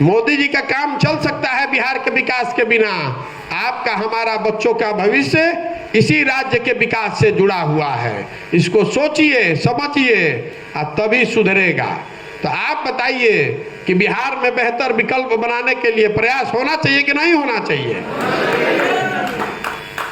मोदी जी का काम चल सकता है बिहार के विकास के बिना। आपका हमारा बच्चों का भविष्य इसी राज्य के विकास से जुड़ा हुआ है। इसको सोचिए, समझिए और तभी सुधरेगा। तो आप बताइए कि बिहार में बेहतर विकल्प बनाने के लिए प्रयास होना चाहिए कि नहीं होना चाहिए?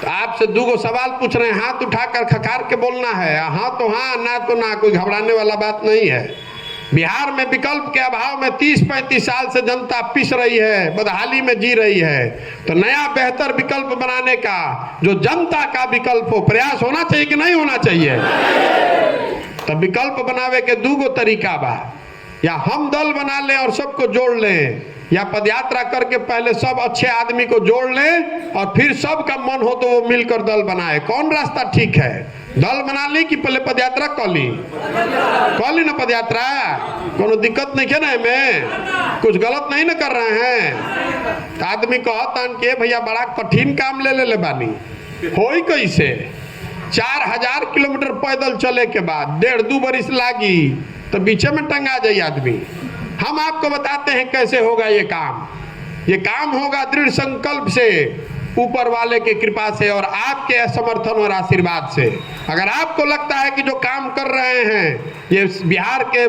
तो आपसे दो सवाल पूछ रहे हैं, हाथ उठाकर खखार के बोलना है। हाँ तो हाँ, ना तो ना, कोई घबराने वाला बात नहीं है। बिहार में विकल्प के अभाव में 30-35 साल से जनता पिस रही है, बदहाली में जी रही है। तो नया बेहतर विकल्प बनाने का जो जनता का विकल्प हो, प्रयास होना चाहिए कि नहीं होना चाहिए? तो विकल्प बनावे के दो तरीका बा, या हम दल बना लें और सबको जोड़ लें, या पदयात्रा करके पहले सब अच्छे आदमी को जोड़ लें और फिर सबका मन हो तो वो मिलकर दल बनाए। कौन रास्ता ठीक है? दल बना ली कि पहले पदयात्रा कली ना? पदयात्रा कोनो दिक्कत नहीं है ना, में कुछ गलत नहीं ना कर रहे हैं। तो आदमी कहता कि भैया बड़ा कठिन काम ले बानी, होई कैसे? 4000 किलोमीटर पैदल चले के बाद 1.5-2 बरिस लागी तो बीचे में टंगा जाए आदमी। हम आपको बताते हैं कैसे होगा ये काम। ये काम होगा दृढ़ संकल्प से, ऊपर वाले की कृपा से और आपके समर्थन और आशीर्वाद से। अगर आपको लगता है कि जो काम कर रहे हैं ये बिहार के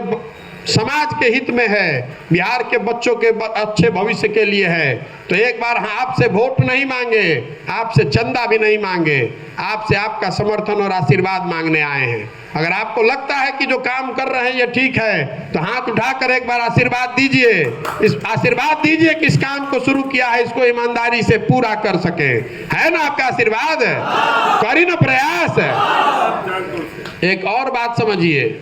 समाज के हित में है, बिहार के बच्चों के अच्छे भविष्य के लिए है, तो एक बार आपसे वोट नहीं मांगे, आपसे चंदा भी नहीं मांगे, आपसे आपका समर्थन और आशीर्वाद मांगने आए हैं। अगर आपको लगता है कि जो काम कर रहे हैं ये ठीक है, तो हाथ उठाकर एक बार आशीर्वाद दीजिए। इस आशीर्वाद दीजिए कि इस काम को शुरू किया है इसको ईमानदारी से पूरा कर सके। है ना आपका आशीर्वाद? करी ना प्रयास। एक और बात समझिए,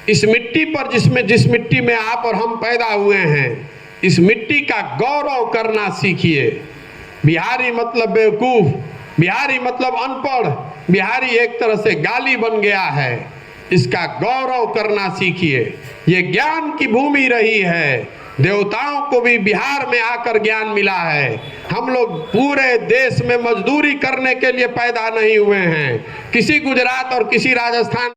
इस मिट्टी पर जिस मिट्टी में आप और हम पैदा हुए हैं, इस मिट्टी का गौरव करना सीखिए। बिहारी मतलब बेवकूफ, बिहारी मतलब अनपढ़, बिहारी एक तरह से गाली बन गया है। इसका गौरव करना सीखिए। ये ज्ञान की भूमि रही है, देवताओं को भी बिहार में आकर ज्ञान मिला है। हम लोग पूरे देश में मजदूरी करने के लिए पैदा नहीं हुए हैं। किसी गुजरात और किसी राजस्थान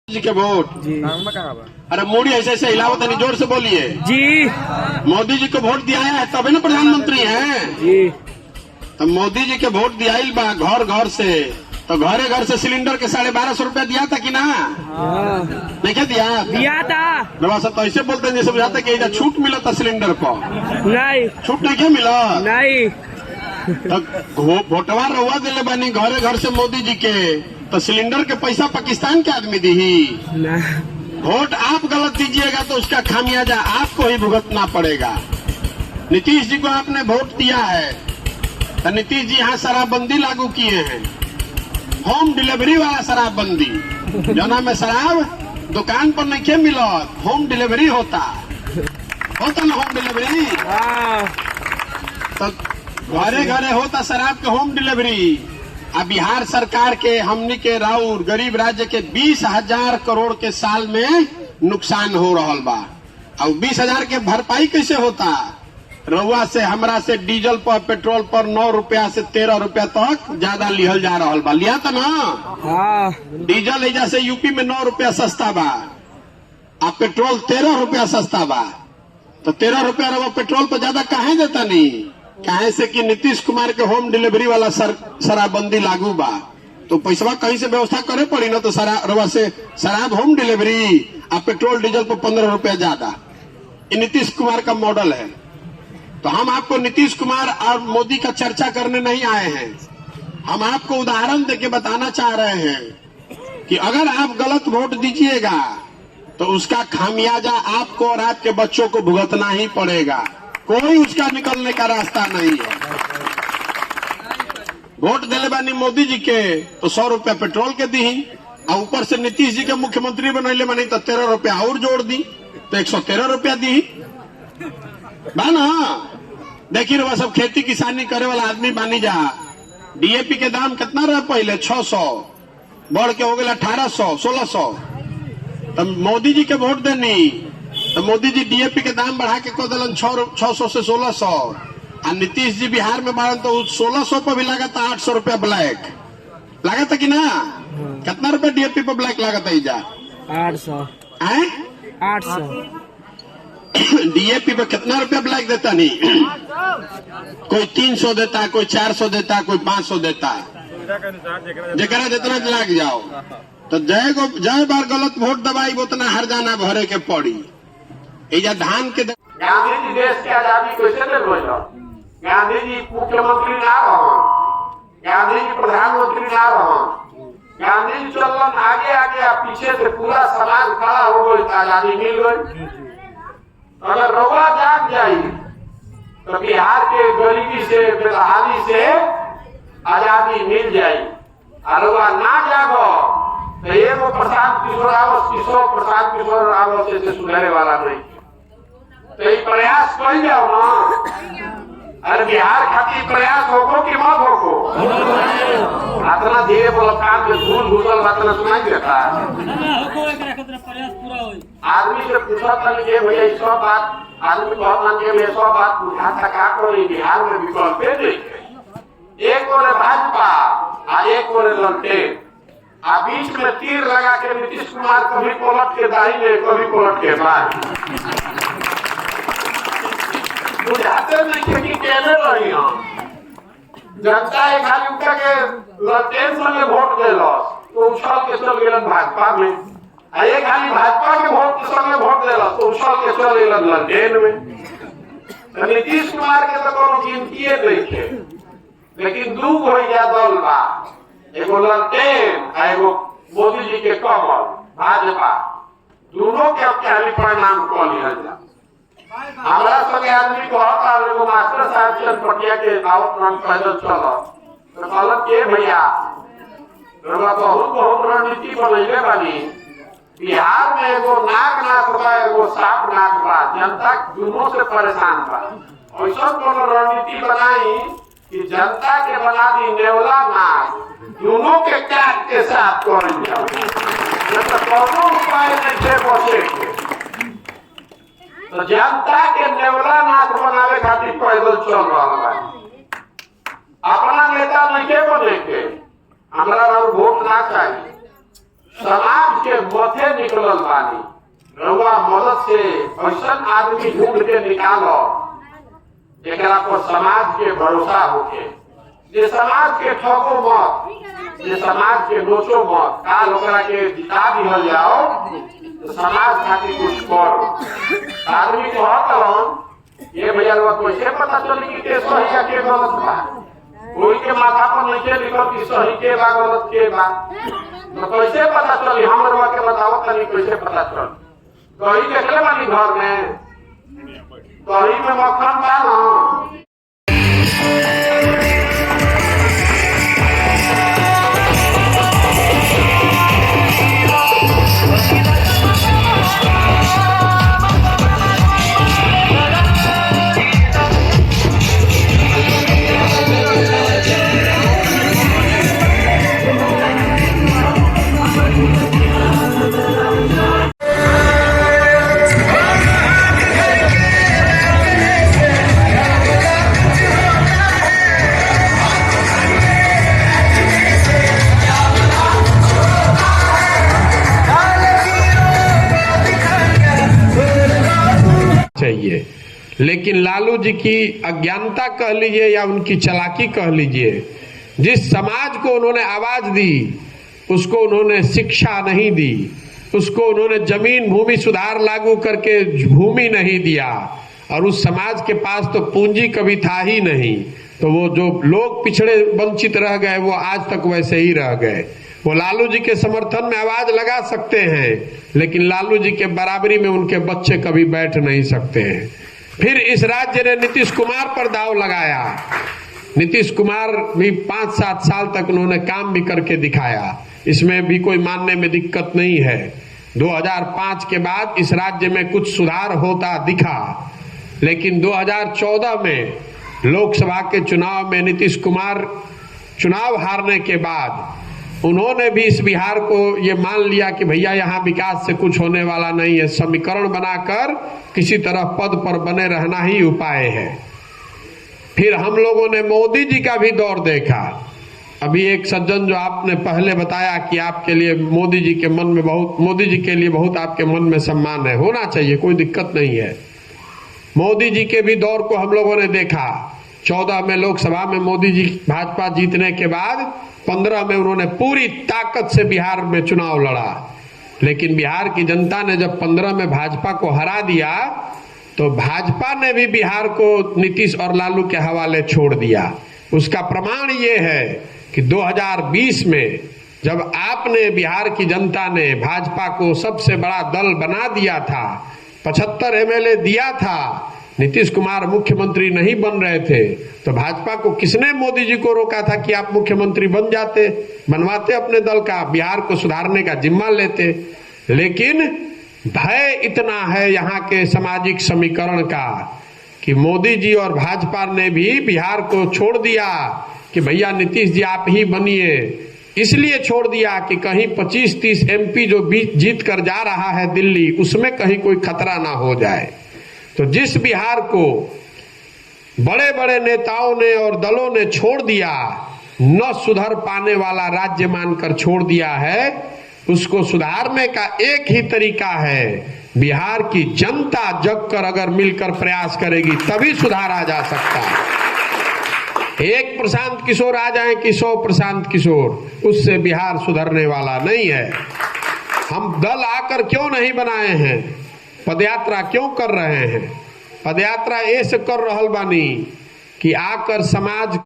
जी के वोट जी। अरे मोदी ऐसे ऐसे हिलाओ, तनी जोर से बोलिए जी। मोदी जी को वोट दिया है तभी ना प्रधानमंत्री हैं जी। तो मोदी जी के वोट दिया बा घर घर से, तो घरे घर से सिलेंडर के 1250 रुपया दिया था कि ना? नहीं क्या दिया था? रवा सब तो ऐसे बोलते हैं जैसे बुझाते कि छूट मिला था सिलेंडर पर। नहीं, छूट नहीं क्या मिला? नहीं। तो वोटवा रवा दिले बानी घरे घर से मोदी जी के, तो सिलेंडर के पैसा पाकिस्तान के आदमी दी ही। वोट आप गलत दीजिएगा तो उसका खामियाजा आपको ही भुगतना पड़ेगा। नीतीश जी को आपने वोट दिया है तो नीतीश जी यहाँ शराबबंदी लागू किए हैं, होम डिलीवरी वाला शराबबंदी। जना में शराब दुकान पर नहीं मिला, होम डिलीवरी होता ना, होम डिलीवरी। तो घरे घरे होता शराब के होम डिलीवरी। अब बिहार सरकार के हमनी के राउर गरीब राज्य के 20,000 करोड़ के साल में नुकसान हो रहा बा। अब 20,000 के भरपाई कैसे होता? रउआ से हमरा से डीजल पर पेट्रोल पर 9 रुपया से 13 रुपया तक ज्यादा लिहल जा रहा बा। लिया था ना? डीजल एजा से यूपी में 9 रुपया सस्ता बा, अब पेट्रोल 13 रुपया सस्ता बा। तो 13 रुपया रउआ पेट्रोल पर ज्यादा काहे देता नहीं? काहे से कि नीतीश कुमार के होम डिलीवरी वाला शराबबंदी लागू बा, तो पैसा कहीं से व्यवस्था करे पड़ी ना। तो रवा से शराब होम डिलीवरी और पेट्रोल डीजल पर 15 रुपया ज्यादा। ये नीतीश कुमार का मॉडल है। तो हम आपको नीतीश कुमार और मोदी का चर्चा करने नहीं आए हैं, हम आपको उदाहरण देके बताना चाह रहे हैं कि अगर आप गलत वोट दीजिएगा तो उसका खामियाजा आपको और आपके बच्चों को भुगतना ही पड़ेगा। कोई उसका निकलने का रास्ता नहीं है। वोट दिले बानी मोदी जी के तो 100 रुपया पेट्रोल के दी, और ऊपर से नीतीश जी के मुख्यमंत्री बनैले बानी तो 13 रुपया और जोड़ दी, तो 113 रुपया दी बा ना। देखिए वह सब खेती किसानी करे वाला आदमी बानी जा। डीएपी के दाम कितना रहे पहले? 600, बढ़ के हो गया 1800, 1600। तो मोदी जी के वोट देनी तो मोदी जी डीएपी के दाम बढ़ा के को दिलन 600 से 1600, और नीतीश जी बिहार में बारन तो 1600 पर भी लगा था 800 रुपया ब्लैक। लागत कि ना? कितना रुपए डीएपी पर ब्लैक लागत है? 800 800 डीएपी पे कितना रुपया ब्लैक देता नहीं? कोई 300 देता, कोई 400 देता, कोई 500 देता। जरा जितना लाग जाओ तो जय बार गलत वोट दबाई उतना हर जाना भरे के पड़ी। एजा धान के गांधी जी देश की आजादी कैसे दे बोलो? गांधी जी मुख्यमंत्री ना रहो, गांधी जी प्रधानमंत्री ना रहो, गांधी जी चलन आगे आगे पीछे से पूरा समाज खड़ा हो गई, आजादी मिल गई। अगर रउआ जाग जाई तो बिहार के गरीबी से बेहाली से आजादी मिल जाई। और रउआ ना जागो तो एगो प्रशांत किशोर रावत से सुधरे वाला नहीं। तो ये प्रयास कर जाओ ना। अरे बिहार खातिर प्रयास होको कि मत होको? इतना धीरे बोलो, कान में धूल घुसल बात ना सुनाई देता। आदमी से पूछा था कि भैया सब बात आदमी बहुत मानते हैं, सब बात बुझा था का करो बिहार में विकल्प नहीं। एक ओर भाजपा और एक ओर ललटेन, आ बीच में तीर लगा के नीतीश कुमार कभी पलट के दाहिने कभी पलट के बाएं। बुझाते नहीं कि केने रही हम जनता एक खाली उठा के ललटेन संगे वोट देलस तो उछल के चल गेलन भाजपा में, आ एक खाली भाजपा के वोट संगे वोट देलस तो उछल के चल गेलन ललटेन में। नीतीश कुमार के तो कोनो गिनती नहीं है, लेकिन दू हो या दल बा, एगो ललटेन आ एगो मोदी जी के कमल भाजपा, दोनों के अब क्या परिणाम कह लिया जा। हमारा संगे आदमी कहता एगो मास्टर साहब चंद पटिया के दावत रंग पैदल चलो तो कहलक के भैया बहुत रणनीति बनैले बानी। बिहार में एगो नाक बा, एगो साफ नाक बा, जनता दोनों से परेशान बा। ऐसा कोनो रणनीति बनाई कि जनता के बना दी नेवला नाक, दोनों के काट के साफ कर जाओ। तो कोनो उपाय नहीं बचे के। तो जनता के नेवला नाथ बनावे खातिर पैदल चल रहा है। अपना नेता नहीं के बने के हमरा और वोट ना चाहिए, समाज के मथे निकलल बानी। रउआ मदद से ऐसा आदमी ढूंढ के निकालो जेकरा पर समाज के भरोसा होके, जे समाज के ठगो मत, जे समाज के नोचो मत। काल ओकरा के जिता दिहल जाओ तो समाज खातिर कुछ करो। आदमी कहत ये भैया कैसे पता चली कि के सही या के गलत बा? कोई के माथा पर नहीं लिखल कि सही के बा गलत के बा, तो कैसे पता चली? हम लोग के बताओ तनी कैसे पता चल? कहीं देखले बानी घर में, कहीं में मक्खन बा ना। चाहिए, लेकिन लालू जी की अज्ञानता कह लीजिए या उनकी चालाकी कह लीजिए, जिस समाज को उन्होंने आवाज दी उसको उन्होंने शिक्षा नहीं दी, उसको उन्होंने जमीन भूमि सुधार लागू करके भूमि नहीं दिया, और उस समाज के पास तो पूंजी कभी था ही नहीं। तो वो जो लोग पिछड़े वंचित रह गए वो आज तक वैसे ही रह गए। वो लालू जी के समर्थन में आवाज लगा सकते हैं, लेकिन लालू जी के बराबरी में उनके बच्चे कभी बैठ नहीं सकते हैं। फिर इस राज्य ने नीतीश कुमार पर दाव लगाया। नीतीश कुमार भी 5-7 साल तक उन्होंने काम भी करके दिखाया, इसमें भी कोई मानने में दिक्कत नहीं है। 2005 के बाद इस राज्य में कुछ सुधार होता दिखा, लेकिन 2014 में लोकसभा के चुनाव में नीतीश कुमार चुनाव हारने के बाद उन्होंने भी इस बिहार को ये मान लिया कि भैया यहाँ विकास से कुछ होने वाला नहीं है, समीकरण बनाकर किसी तरह पद पर बने रहना ही उपाय है। फिर हम लोगों ने मोदी जी का भी दौर देखा। अभी एक सज्जन जो आपने पहले बताया कि आपके लिए मोदी जी के मन में बहुत, मोदी जी के लिए बहुत आपके मन में सम्मान है, होना चाहिए, कोई दिक्कत नहीं है। मोदी जी के भी दौर को हम लोगों ने देखा। 14 में लोकसभा में मोदी जी भाजपा जीतने के बाद 15 में उन्होंने पूरी ताकत से बिहार में चुनाव लड़ा, लेकिन बिहार की जनता ने जब 15 में भाजपा को हरा दिया तो भाजपा ने भी बिहार को नीतीश और लालू के हवाले छोड़ दिया। उसका प्रमाण ये है कि 2020 में जब आपने, बिहार की जनता ने भाजपा को सबसे बड़ा दल बना दिया था, 75 एमएलए दिया था, नीतीश कुमार मुख्यमंत्री नहीं बन रहे थे, तो भाजपा को किसने, मोदी जी को रोका था कि आप मुख्यमंत्री बन जाते, बनवाते अपने दल का, बिहार को सुधारने का जिम्मा लेते। लेकिन भय इतना है यहाँ के सामाजिक समीकरण का कि मोदी जी और भाजपा ने भी बिहार को छोड़ दिया कि भैया नीतीश जी आप ही बनिए। इसलिए छोड़ दिया कि कहीं 25-30 एमपी जो जीत कर जा रहा है दिल्ली, उसमें कहीं कोई खतरा ना हो जाए। तो जिस बिहार को बड़े बड़े नेताओं ने और दलों ने छोड़ दिया, न सुधर पाने वाला राज्य मानकर छोड़ दिया है, उसको सुधारने का एक ही तरीका है, बिहार की जनता जग कर अगर मिलकर प्रयास करेगी तभी सुधार आ जा सकता है। एक प्रशांत किशोर आ जाए कि 100 प्रशांत किशोर, उससे बिहार सुधरने वाला नहीं है। हम दल आकर क्यों नहीं बनाए हैं, पदयात्रा क्यों कर रहे हैं? पदयात्रा ऐसे कर रहल बानी कि आकर समाज